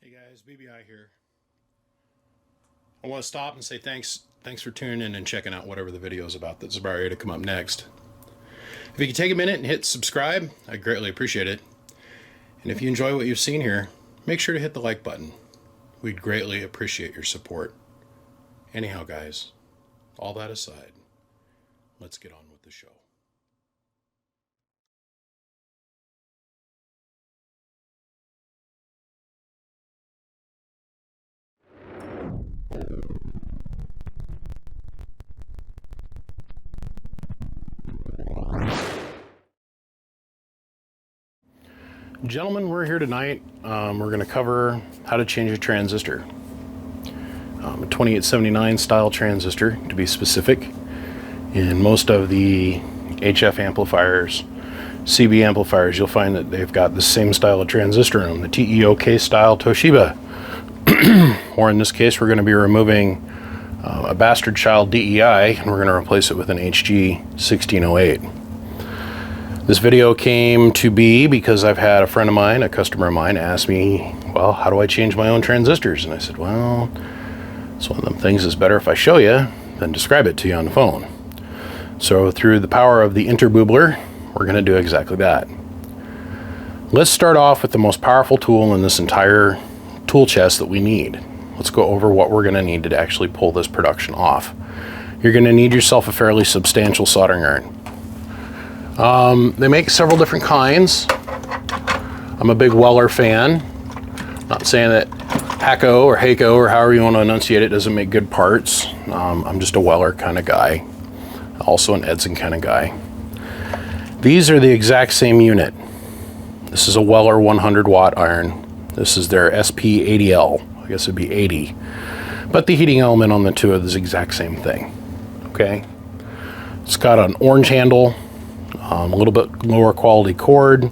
Hey guys, BBI here. I want to stop and say thanks for tuning in and checking out whatever the video is about that's about ready to come up next. If you could take a minute and hit subscribe, I'd greatly appreciate it. And if you enjoy what you've seen here, make sure to hit the like button. We'd greatly appreciate your support. Anyhow, guys, all that aside, let's get on with the show. Gentlemen, we're here tonight. We're going to cover how to change a transistor. A 2879 style transistor, to be specific. In most of the HF amplifiers, CB amplifiers, you'll find that they've got the same style of transistor in them, the TEOK style Toshiba. Or in this case, we're going to be removing a bastard child DEI, and we're going to replace it with an HG 1608. This video came to be because I've had a friend of mine, a customer of mine, ask me, well, how do I change my own transistors? And I said, well, it's one of them things that's better if I show you than describe it to you on the phone. So through the power of the interboobler, we're going to do exactly that. Let's start off with the most powerful tool in this entire tool chest that we need. Let's go over what we're going to need to actually pull this production off. You're going to need yourself a fairly substantial soldering iron. They make several different kinds. I'm a big Weller fan. Not saying that Hako or Hako or however you want to enunciate it doesn't make good parts. I'm just a Weller kind of guy. Also an Edson kind of guy. These are the exact same unit. This is a Weller 100 watt iron. This is their SP80L. I guess it'd be 80. But the heating element on the two is the exact same thing. Okay? It's got an orange handle. A little bit lower quality cord.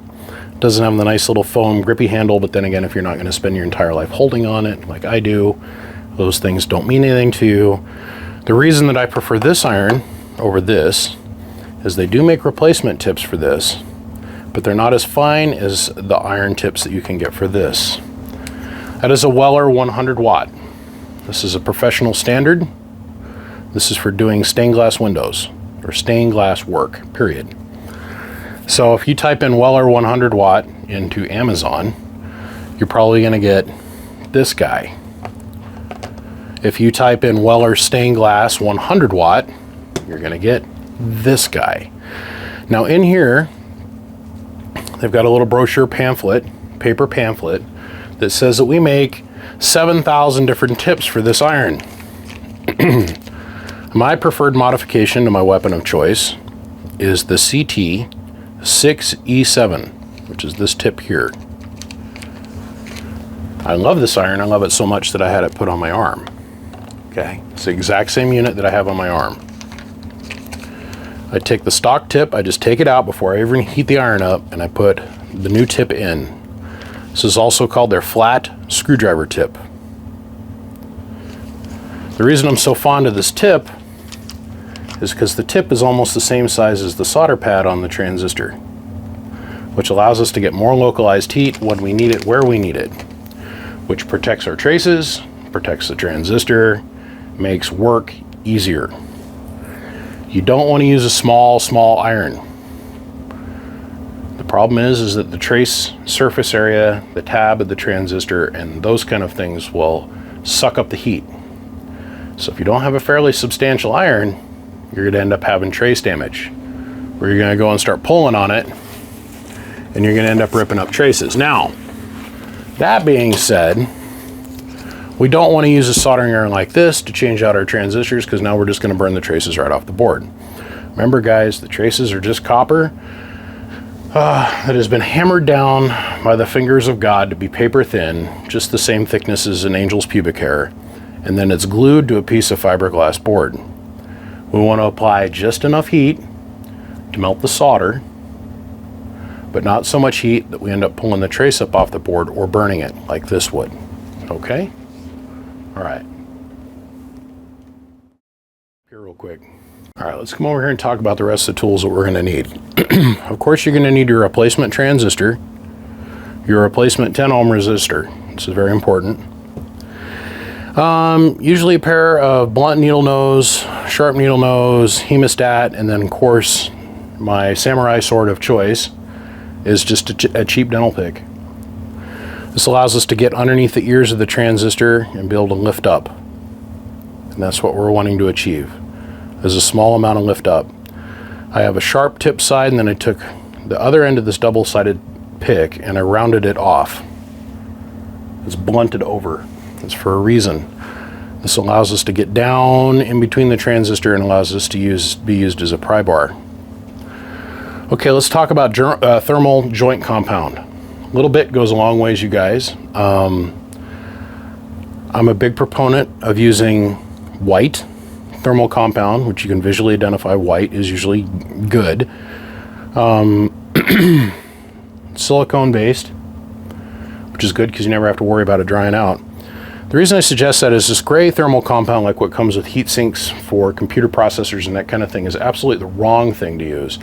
Doesn't have the nice little foam grippy handle, but then again, if you're not going to spend your entire life holding on it like I do, those things don't mean anything to you. The reason that I prefer this iron over this is they do make replacement tips for this, but they're not as fine as the iron tips that you can get for this. That is a Weller 100 watt. This is a professional standard. This is for doing stained glass windows or stained glass work, period. So if you type in Weller 100 watt into Amazon, you're probably going to get this guy. If you type in Weller stained glass 100 watt, you're going to get this guy. Now in here, they've got a little brochure pamphlet, paper pamphlet, that says that we make 7,000 different tips for this iron. My preferred modification to my weapon of choice is the CT 6E7, which is this tip here. I love this iron. I love it so much that I had it put on my arm. Okay, it's the exact same unit that I have on my arm. I take the stock tip, I just take it out before I even heat the iron up, and I put the new tip in. This is also called their flat screwdriver tip. The reason I'm so fond of this tip is because the tip is almost the same size as the solder pad on the transistor, which allows us to get more localized heat when we need it, where we need it, which protects our traces, protects the transistor, makes work easier. You don't want to use a small iron. The problem is that the trace surface area, the tab of the transistor, and those kind of things will suck up the heat. So if you don't have a fairly substantial iron, you're going to end up having trace damage, where you're going to go and start pulling on it, and you're going to end up ripping up traces. Now, that being said, we don't want to use a soldering iron like this to change out our transistors, because now we're just going to burn the traces right off the board. Remember guys, the traces are just copper that has been hammered down by the fingers of God to be paper thin, just the same thickness as an angel's pubic hair, and then it's glued to a piece of fiberglass board. We want to apply just enough heat to melt the solder, but not so much heat that we end up pulling the trace up off the board or burning it like this would. Okay? All right. Here real quick. All right, let's come over here and talk about the rest of the tools that we're going to need. Of course, you're going to need your replacement transistor, your replacement 10 ohm resistor. This is very important. Usually a pair of blunt needle nose, sharp needle nose, hemostat, and then of course my samurai sword of choice is just a cheap dental pick. This allows us to get underneath the ears of the transistor and be able to lift up. And that's what we're wanting to achieve. There's a small amount of lift up. I have a sharp tip side, and then I took the other end of this double-sided pick and I rounded it off. It's blunted over. It's for a reason. This allows us to get down in between the transistor and allows us to be used as a pry bar. Okay, let's talk about thermal joint compound. A little bit goes a long ways, you guys. I'm a big proponent of using white thermal compound, which you can visually identify. White is usually good. Silicone based, which is good because you never have to worry about it drying out. The reason I suggest that is this gray thermal compound, like what comes with heat sinks for computer processors and that kind of thing, is absolutely the wrong thing to use.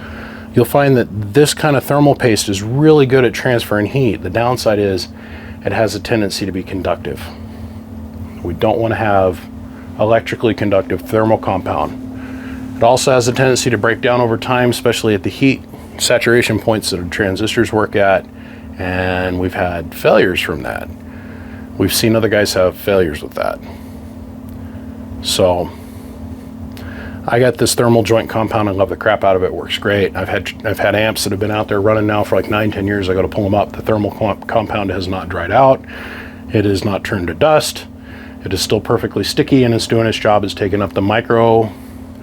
You'll find that this kind of thermal paste is really good at transferring heat. The downside is it has a tendency to be conductive. We don't want to have electrically conductive thermal compound. It also has a tendency to break down over time, especially at the heat saturation points that our transistors work at, and we've had failures from that. We've seen other guys have failures with that. So I got this thermal joint compound. I love the crap out of it. Works great. I've had amps that have been out there running now for like 9-10 years. I go to pull them up. The thermal compound has not dried out. It has not turned to dust. It is still perfectly sticky, and it's doing its job. It's taking up the micro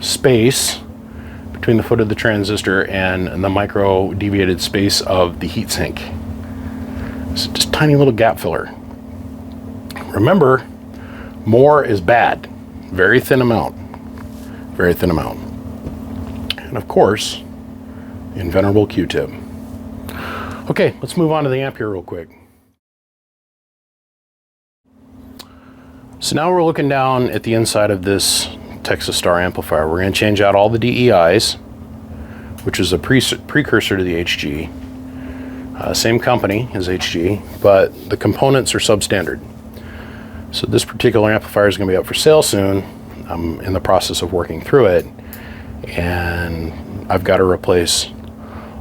space between the foot of the transistor and the micro deviated space of the heatsink. It's just a tiny little gap filler. Remember, more is bad. Very thin amount. Very thin amount. And of course, invenerable Q-tip. Okay, let's move on to the amp here real quick. So now we're looking down at the inside of this Texas Star amplifier. We're going to change out all the DEIs, which is a precursor to the HG. Same company as HG, but the components are substandard. So this particular amplifier is going to be up for sale soon. I'm in the process of working through it, and I've got to replace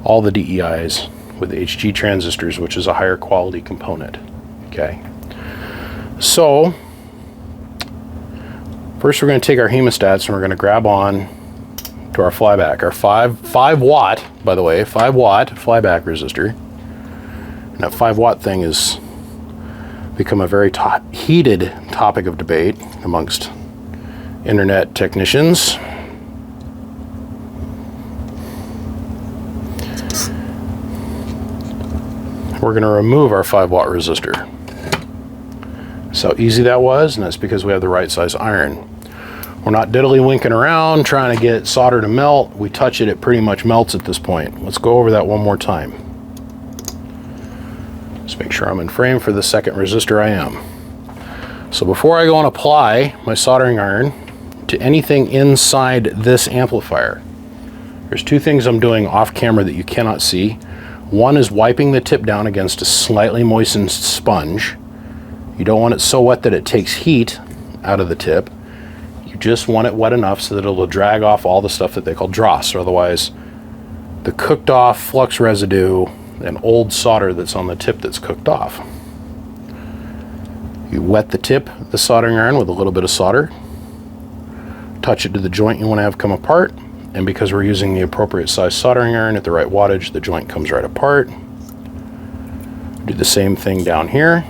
all the DEIs with HG transistors, which is a higher quality component. Okay. So first we're going to take our hemostats and we're going to grab on to our flyback, our 5 watt, by the way, 5 watt flyback resistor. And that 5 watt thing has become a very heated topic of debate amongst internet technicians. We're going to remove our 5 watt resistor. So easy that was, and that's because we have the right size iron. We're not diddly winking around trying to get solder to melt. We touch it, it pretty much melts at this point. Let's go over that one more time. Let's make sure I'm in frame for the second resistor. I am. So before I go and apply my soldering iron to anything inside this amplifier, there's 2 things I'm doing off camera that you cannot see. One is wiping the tip down against a slightly moistened sponge. You don't want it so wet that it takes heat out of the tip. You just want it wet enough so that it'll drag off all the stuff that they call dross, or otherwise the cooked off flux residue and old solder that's on the tip that's cooked off. You wet the tip of the soldering iron with a little bit of solder, touch it to the joint you want to have come apart, and because we're using the appropriate size soldering iron at the right wattage, the joint comes right apart. Do the same thing down here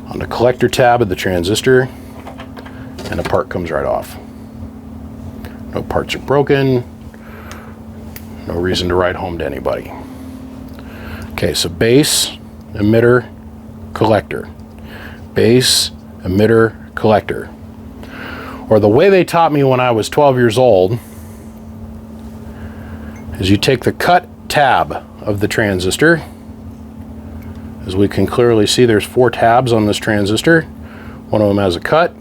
on the collector tab of the transistor, and the part comes right off. No parts are broken. No reason to write home to anybody. Okay, so base, emitter, collector. Base, emitter, collector. Or the way they taught me when I was 12 years old is you take the cut tab of the transistor. As we can clearly see, there's 4 tabs on this transistor. One of them has a cut.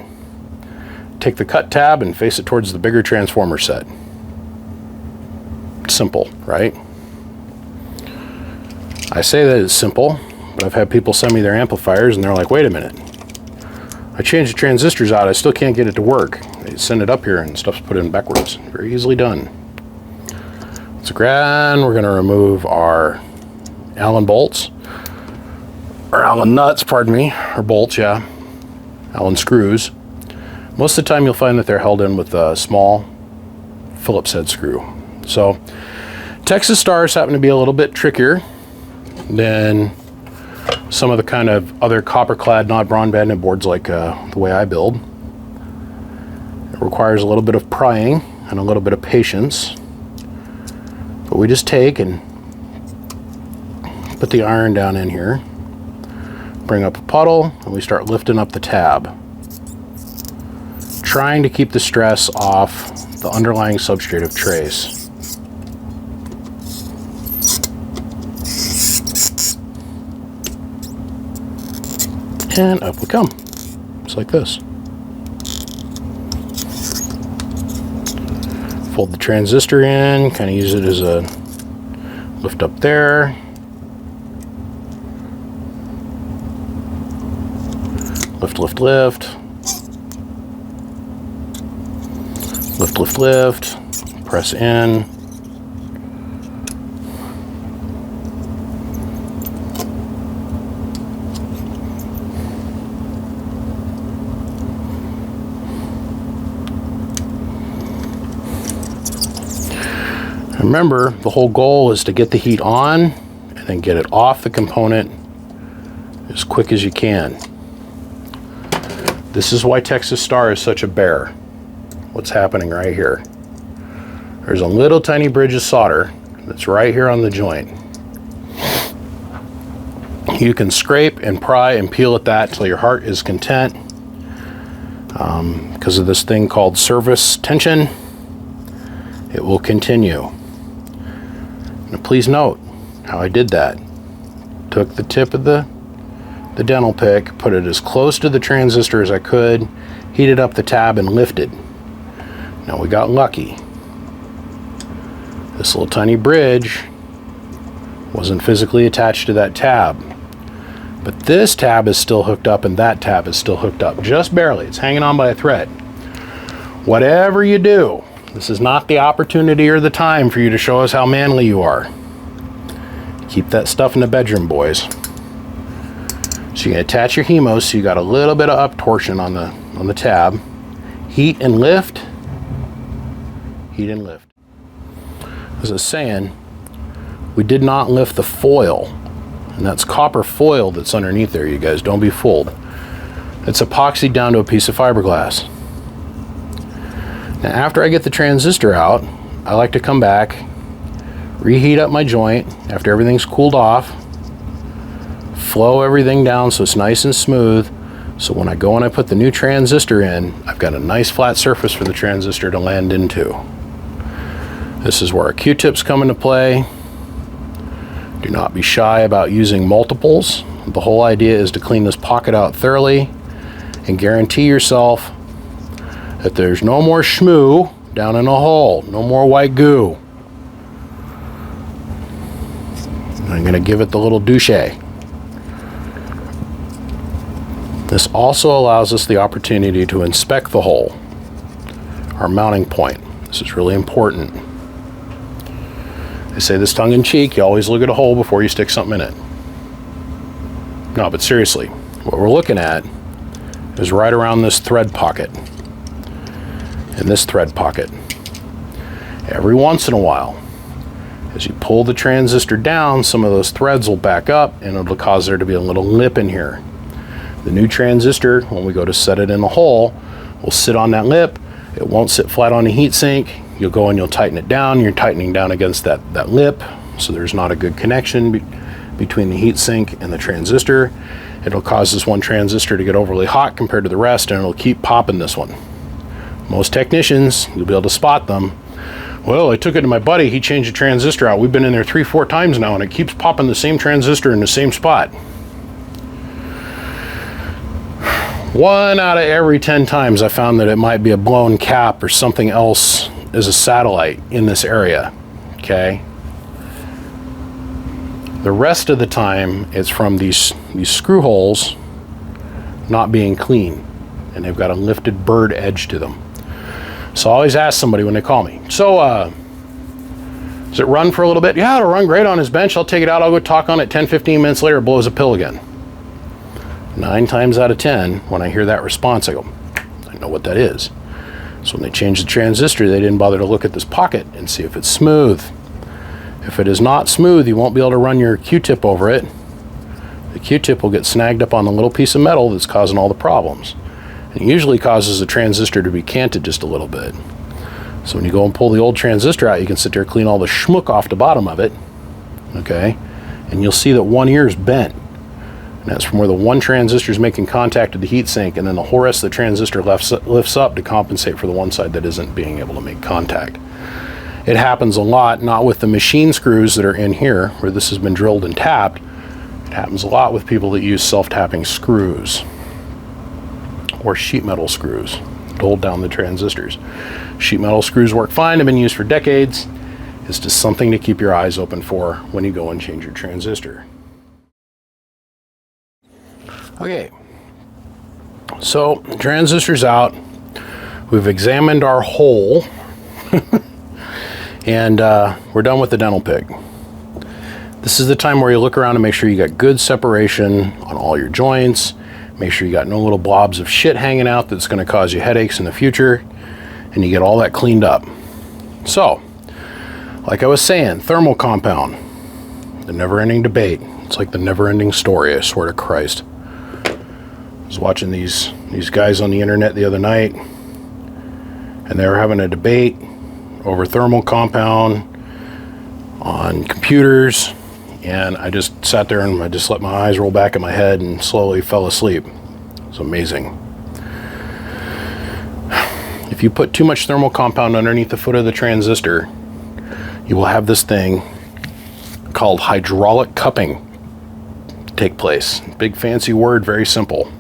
Take the cut tab and face it towards the bigger transformer set. Simple, right? I say that it's simple but I've had people send me their amplifiers and they're like, wait a minute, I changed the transistors out, I still can't get it to work. They send it up here and stuff's put in backwards. Very easily done. So we're going to remove our Allen bolts, or Allen nuts, pardon me, or bolts, yeah, Allen screws. Most of the time you'll find that they're held in with a small Phillips head screw. So Texas stars happen to be a little bit trickier than some of the kind of other copper-clad, not bronze-banded boards like the way I build. It requires a little bit of prying and a little bit of patience. But we just take and put the iron down in here, bring up a puddle, and we start lifting up the tab, trying to keep the stress off the underlying substrate of trace. And up we come, just like this. Fold the transistor in, kind of use it as a lift up there. Lift, lift, lift. Lift, lift, lift. Press in. Remember, the whole goal is to get the heat on and then get it off the component as quick as you can. This is why Texas Star is such a bear. What's happening right here? There's a little tiny bridge of solder that's right here on the joint. You can scrape and pry and peel at that till your heart is content. Because of this thing called surface tension, it will continue. Now please note how I did that. Took the tip of the dental pick, put it as close to the transistor as I could, heated up the tab and lifted. Now we got lucky. This little tiny bridge wasn't physically attached to that tab. But this tab is still hooked up and that tab is still hooked up, just barely. It's hanging on by a thread. Whatever you do, this is not the opportunity or the time for you to show us how manly you are. Keep that stuff in the bedroom, boys. So you can attach your hemos so you got a little bit of up torsion on the tab. Heat and lift. Heat and lift. As I was saying, we did not lift the foil. And that's copper foil that's underneath there, you guys. Don't be fooled. It's epoxied down to a piece of fiberglass. Now after I get the transistor out, I like to come back, reheat up my joint after everything's cooled off, flow everything down so it's nice and smooth, so when I go and I put the new transistor in, I've got a nice flat surface for the transistor to land into. This is where our Q-tips come into play. Do not be shy about using multiples. The whole idea is to clean this pocket out thoroughly and guarantee yourself that there's no more schmoo down in a hole, no more white goo. I'm going to give it the little douche. This also allows us the opportunity to inspect the hole, our mounting point. This is really important. I say this tongue-in-cheek, you always look at a hole before you stick something in it. No, but seriously, what we're looking at is right around this thread pocket. In this thread pocket. Every once in a while, as you pull the transistor down, some of those threads will back up and it'll cause there to be a little lip in here. The new transistor, when we go to set it in the hole, will sit on that lip. It won't sit flat on the heat sink. You'll go and you'll tighten it down. You're tightening down against that lip, so there's not a good connection between the heat sink and the transistor. It'll cause this one transistor to get overly hot compared to the rest, and it'll keep popping this one. Most technicians, you'll be able to spot them. Well, I took it to my buddy, he changed the transistor out. We've been in there 3-4 times now and it keeps popping the same transistor in the same spot. 1 out of every 10 times I found that it might be a blown cap or something else as a satellite in this area, okay? The rest of the time, it's from these screw holes not being clean, and they've got a lifted bird edge to them. So I always ask somebody when they call me, so does it run for a little bit? Yeah, it'll run great on his bench. I'll take it out, I'll go talk on it. 10-15 minutes later, it blows a pill again. 9 times out of 10, when I hear that response, I go, I know what that is. So when they changed the transistor, they didn't bother to look at this pocket and see if it's smooth. If it is not smooth, you won't be able to run your Q-tip over it. The Q-tip will get snagged up on the little piece of metal that's causing all the problems. And it usually causes the transistor to be canted just a little bit. So when you go and pull the old transistor out, you can sit there and clean all the schmuck off the bottom of it, okay? And you'll see that one ear is bent. And that's from where the one transistor is making contact with the heatsink, and then the whole rest of the transistor lifts up to compensate for the one side that isn't being able to make contact. It happens a lot, not with the machine screws that are in here, where this has been drilled and tapped. It happens a lot with people that use self-tapping screws or sheet metal screws to hold down the transistors. Sheet metal screws work fine, have been used for decades. It's just something to keep your eyes open for when you go and change your transistor. Okay, so the transistor's out. We've examined our hole. And we're done with the dental pick. This is the time where you look around and make sure you got good separation on all your joints. Make sure you got no little blobs of shit hanging out that's going to cause you headaches in the future. And you get all that cleaned up. So, like I was saying, thermal compound. The never-ending debate. It's like the never-ending story, I swear to Christ. I was watching these guys on the internet the other night, and they were having a debate over thermal compound on computers, and I just sat there and I just let my eyes roll back in my head and slowly fell asleep. It was amazing. If you put too much thermal compound underneath the foot of the transistor, you will have this thing called hydraulic cupping take place. Big fancy word, very simple.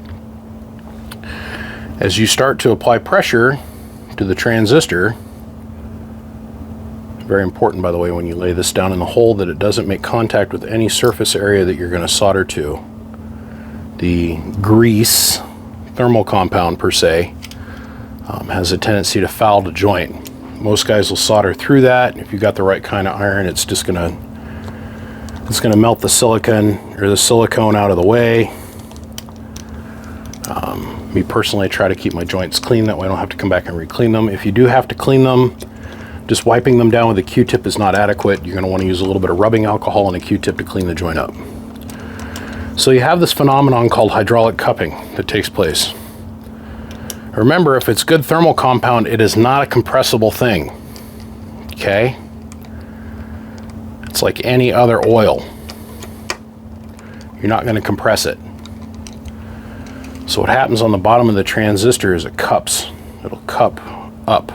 As you start to apply pressure to the transistor, very important, by the way, when you lay this down in the hole, that it doesn't make contact with any surface area that you're going to solder to. The grease, thermal compound per se, has a tendency to foul the joint. Most guys will solder through that. If you've got the right kind of iron, it's just going to melt the silicon or the silicone out of the way. Me personally, I try to keep my joints clean. That way I don't have to come back and re-clean them. If you do have to clean them, just wiping them down with a Q-tip is not adequate. You're going to want to use a little bit of rubbing alcohol and a Q-tip to clean the joint up. So you have this phenomenon called hydraulic cupping that takes place. Remember, if it's good thermal compound, it is not a compressible thing. Okay? It's like any other oil. You're not going to compress it. So what happens on the bottom of the transistor is it cups. It'll cup up.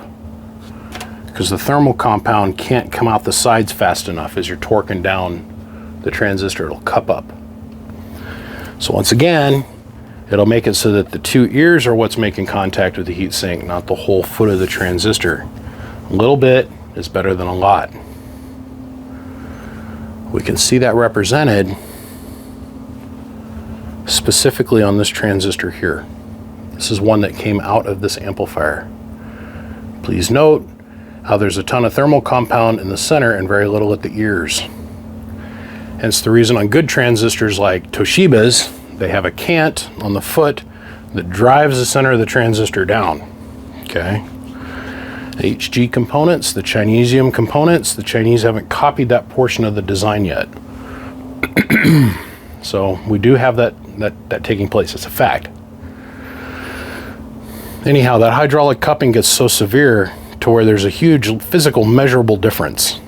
Because the thermal compound can't come out the sides fast enough as you're torquing down the transistor. It'll cup up. So once again, it'll make it so that the two ears are what's making contact with the heatsink, not the whole foot of the transistor. A little bit is better than a lot. We can see that represented specifically on this transistor here. This is one that came out of this amplifier. Please note how there's a ton of thermal compound in the center and very little at the ears. Hence the reason on good transistors like Toshiba's, they have a cant on the foot that drives the center of the transistor down. Okay? The HG components, the Chinesium components, the Chinese haven't copied that portion of the design yet. So we do have that taking place. It's a fact. Anyhow, that hydraulic cupping gets so severe to where there's a huge physical measurable difference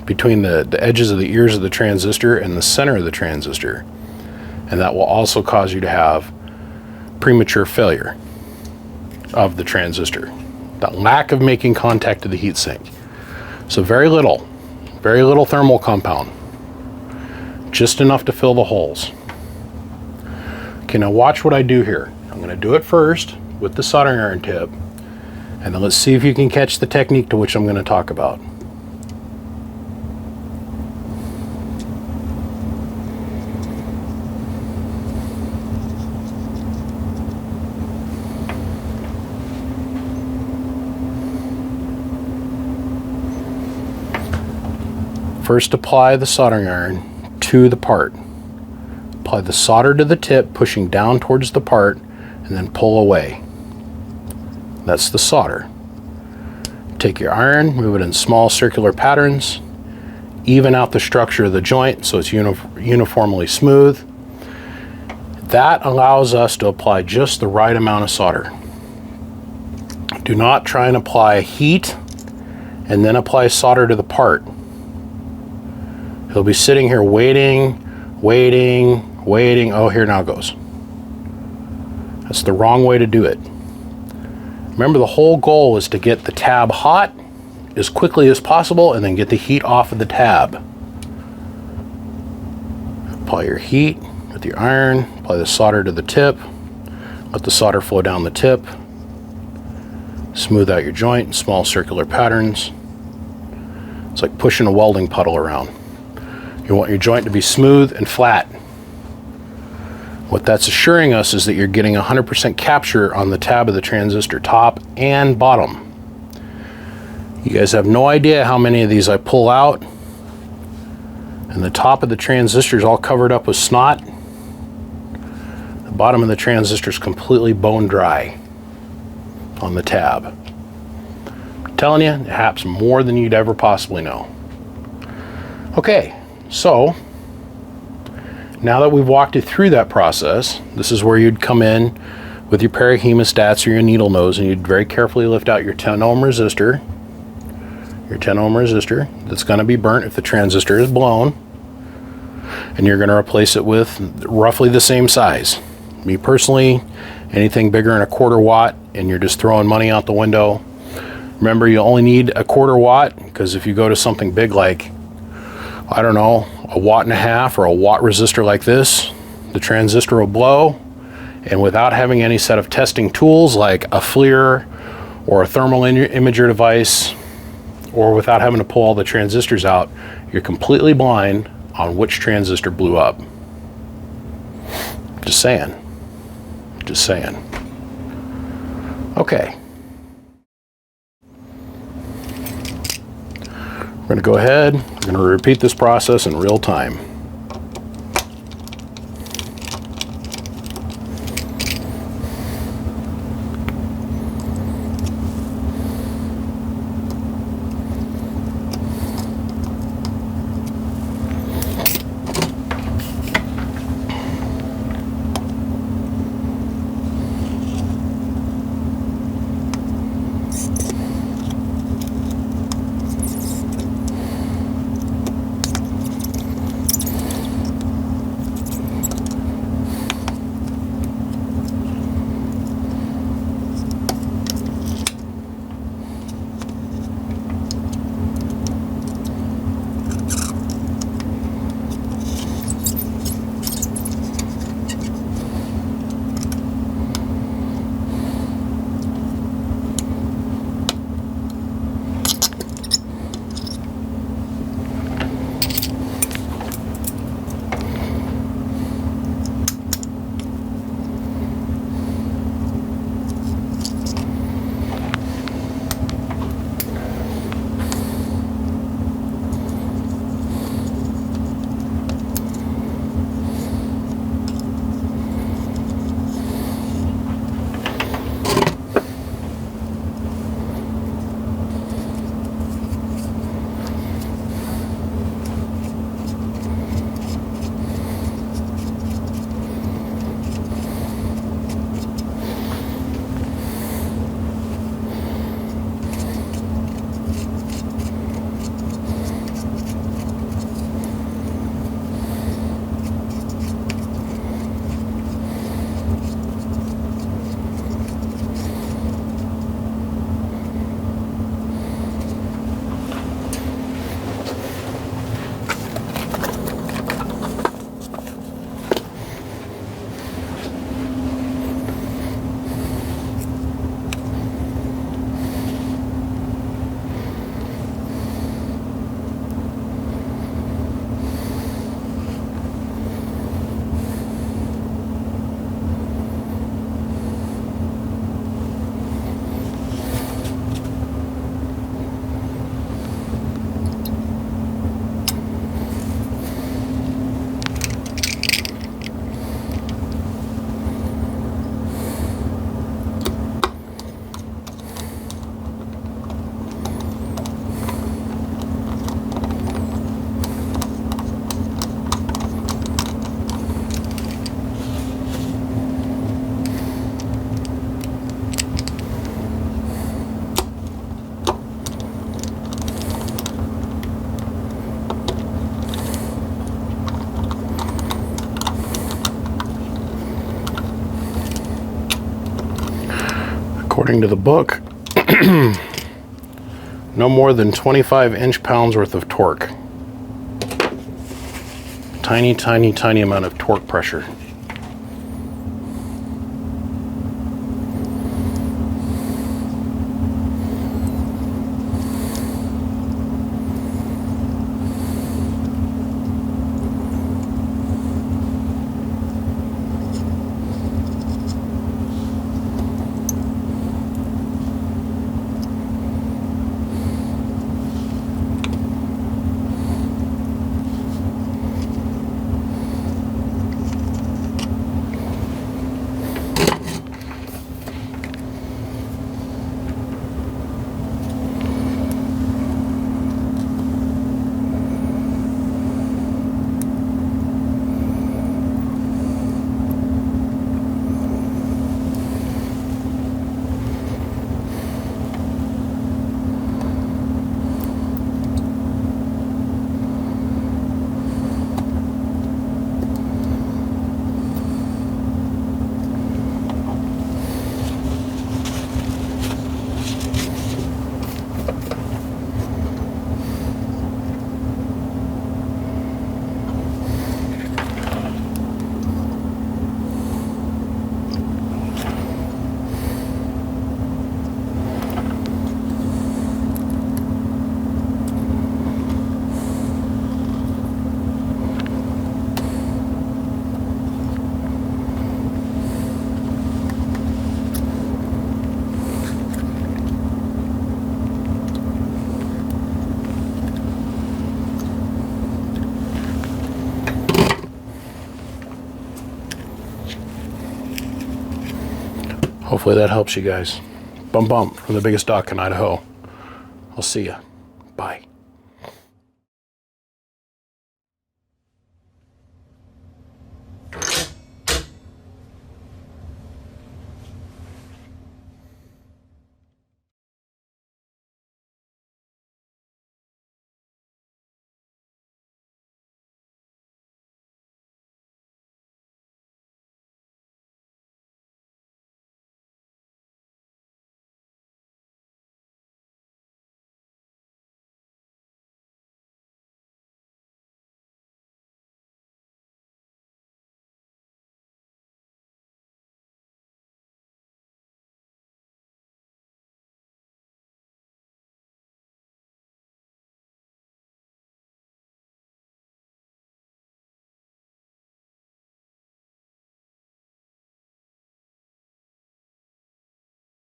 between the edges of the ears of the transistor and the center of the transistor. And that will also cause you to have premature failure of the transistor. That lack of making contact to the heatsink. So very little thermal compound. Just enough to fill the holes. Okay, now watch what I do here. I'm going to do it first with the soldering iron tip, and then let's see if you can catch the technique to which I'm going to talk about. First, apply the soldering iron to the part. Apply the solder to the tip, pushing down towards the part, and then pull away. That's the solder. Take your iron, move it in small circular patterns, even out the structure of the joint so it's uniformly smooth. That allows us to apply just the right amount of solder. Do not try and apply heat and then apply solder to the part. He'll be sitting here waiting. Oh, here now it goes. That's the wrong way to do it. Remember, the whole goal is to get the tab hot as quickly as possible and then get the heat off of the tab. Apply your heat with your iron, apply the solder to the tip, let the solder flow down the tip, smooth out your joint in small circular patterns. It's like pushing a welding puddle around. You want your joint to be smooth and flat. What that's assuring us is that you're getting 100% capture on the tab of the transistor, top and bottom. You guys have no idea how many of these I pull out, and the top of the transistor is all covered up with snot. The bottom of the transistor is completely bone dry on the tab. I'm telling you, it happens more than you'd ever possibly know. Okay, so now that we've walked you through that process, this is where you'd come in with your pair of hemostats or your needle nose, and you'd very carefully lift out your 10 ohm resistor. Your 10 ohm resistor that's going to be burnt if the transistor is blown, and you're going to replace it with roughly the same size. Me personally, anything bigger than a 1/4 watt and you're just throwing money out the window. Remember, you only need a 1/4 watt, because if you go to something big like, I don't know, 1.5 watts or a watt resistor like this, the transistor will blow, and without having any set of testing tools like a FLIR or a thermal imager device, or without having to pull all the transistors out, you're completely blind on which transistor blew up. Just saying. Just saying. Okay. We're going to go ahead, we're going to repeat this process in real time. According to the book, no more than 25 inch-pounds worth of torque. Tiny, tiny, tiny amount of torque pressure. Hopefully that helps you guys. Bump bump from the biggest dock in Idaho. I'll see ya. Bye.